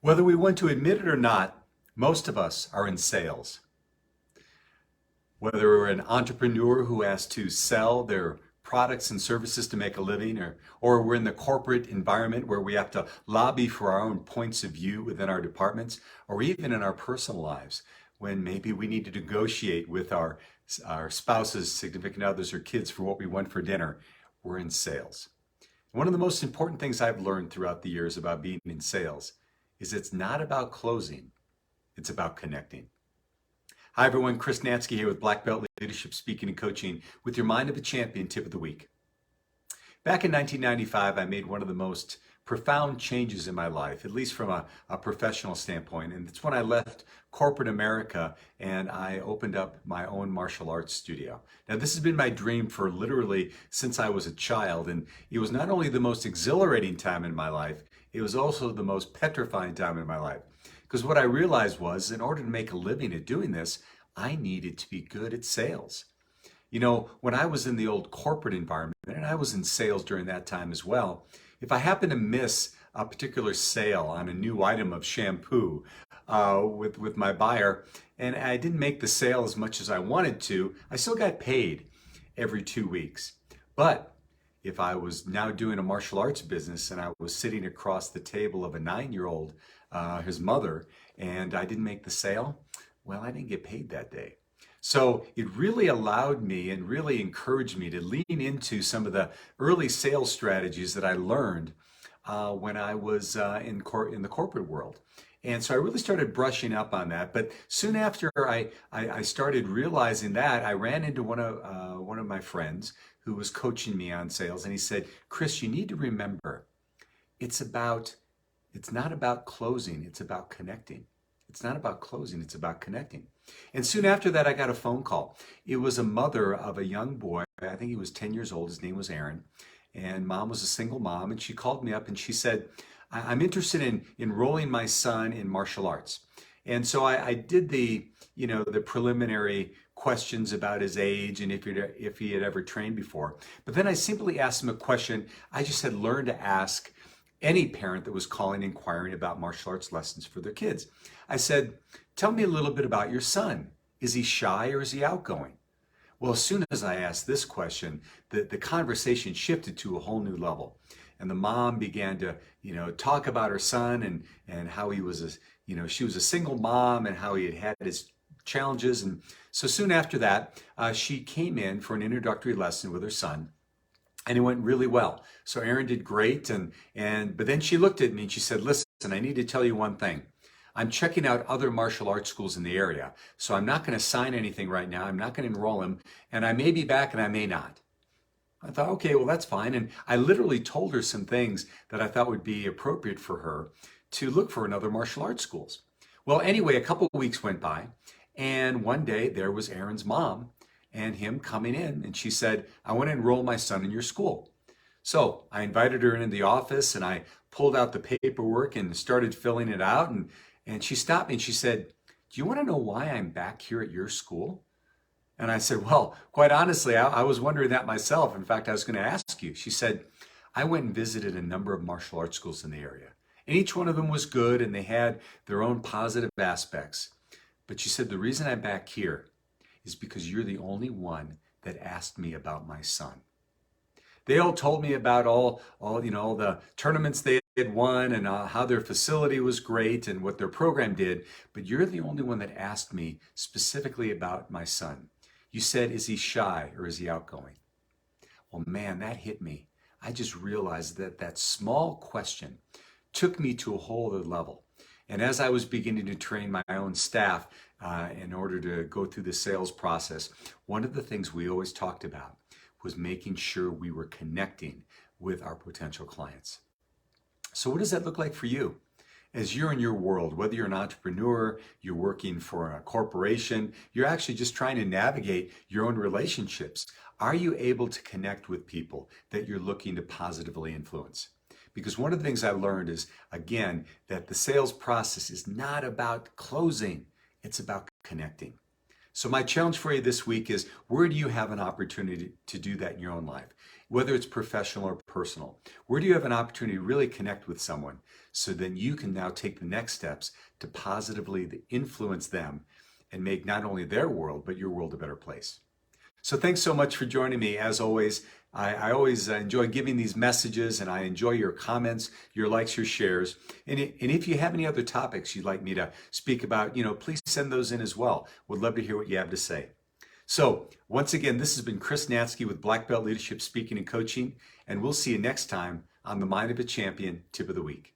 Whether we want to admit it or not, most of us are in sales. Whether we're an entrepreneur who has to sell their products and services to make a living, or we're in the corporate environment where we have to lobby for our own points of view within our departments, or even in our personal lives, when maybe we need to negotiate with our spouses, significant others, or kids for what we want for dinner, we're in sales. One of the most important things I've learned throughout the years about being in sales is it's not about closing, it's about connecting. Hi everyone, Chris Natzke here with Black Belt Leadership Speaking and Coaching with your Mind of a Champion tip of the week. Back in 1995, I made one of the most profound changes in my life, at least from a professional standpoint, and it's when I left corporate America and I opened up my own martial arts studio. Now, this has been my dream for literally since I was a child, and it was not only the most exhilarating time in my life, it was also the most petrifying time in my life. Because what I realized was, in order to make a living at doing this, I needed to be good at sales. You know, when I was in the old corporate environment, and I was in sales during that time as well, if I happened to miss a particular sale on a new item of shampoo with my buyer, and I didn't make the sale as much as I wanted to, I still got paid every 2 weeks. But if I was now doing a martial arts business and I was sitting across the table of a 9-year-old, his mother, and I didn't make the sale, well, I didn't get paid that day. So it really allowed me and really encouraged me to lean into some of the early sales strategies that I learned when I was in the corporate world. And so I really started brushing up on that. But soon after I started realizing that, I ran into one of my friends who was coaching me on sales, and he said, "Chris, you need to remember, it's not about closing, it's about connecting. It's not about closing, it's about connecting." And soon after that, I got a phone call. It was a mother of a young boy. I think he was 10 years old. His name was Aaron. And mom was a single mom. And she called me up and she said, "I'm interested in enrolling my son in martial arts." And so I did the preliminary questions about his age and if he had ever trained before. But then I simply asked him a question I just had learned to ask any parent that was calling inquiring about martial arts lessons for their kids. I said, "Tell me a little bit about your son. Is he shy or is he outgoing?" Well, as soon as I asked this question, the conversation shifted to a whole new level. And the mom began to, talk about her son and how he was she was a single mom and how he had his challenges. And so soon after that, she came in for an introductory lesson with her son. And it went really well. So Aaron did great, but then she looked at me and she said, "Listen, I need to tell you one thing. I'm checking out other martial arts schools in the area, so I'm not going to sign anything right now. I'm not going to enroll him, and I may be back and I may not." I thought, okay, well, that's fine. And I literally told her some things that I thought would be appropriate for her to look for in other martial arts schools. Well, anyway, a couple of weeks went by, and one day there was Aaron's mom and him coming in, and she said, "I want to enroll my son in your school." So I invited her into the office and I pulled out the paperwork and started filling it out. And she stopped me and she said, "Do you want to know why I'm back here at your school?" And I said, "Well, quite honestly, I was wondering that myself. In fact, I was going to ask you." She said, "I went and visited a number of martial arts schools in the area. And each one of them was good and they had their own positive aspects. But," she said, "the reason I'm back here is because you're the only one that asked me about my son. They all told me about all the tournaments they had won and how their facility was great and what their program did, but you're the only one that asked me specifically about my son. You said, 'Is he shy or is he outgoing?'" Well, man, that hit me. I just realized that small question took me to a whole other level. And as I was beginning to train my own staff in order to go through the sales process, one of the things we always talked about was making sure we were connecting with our potential clients. So what does that look like for you? As you're in your world, whether you're an entrepreneur, you're working for a corporation, you're actually just trying to navigate your own relationships. Are you able to connect with people that you're looking to positively influence? Because one of the things I learned is, again, that the sales process is not about closing, it's about connecting. So my challenge for you this week is, where do you have an opportunity to do that in your own life? Whether it's professional or personal, where do you have an opportunity to really connect with someone so then you can now take the next steps to positively influence them and make not only their world, but your world a better place? So thanks so much for joining me. As always, I always enjoy giving these messages, and I enjoy your comments, your likes, your shares. And if you have any other topics you'd like me to speak about, please send those in as well. Would love to hear what you have to say. So once again, this has been Chris Natzke with Black Belt Leadership Speaking and Coaching, and we'll see you next time on the Mind of a Champion Tip of the Week.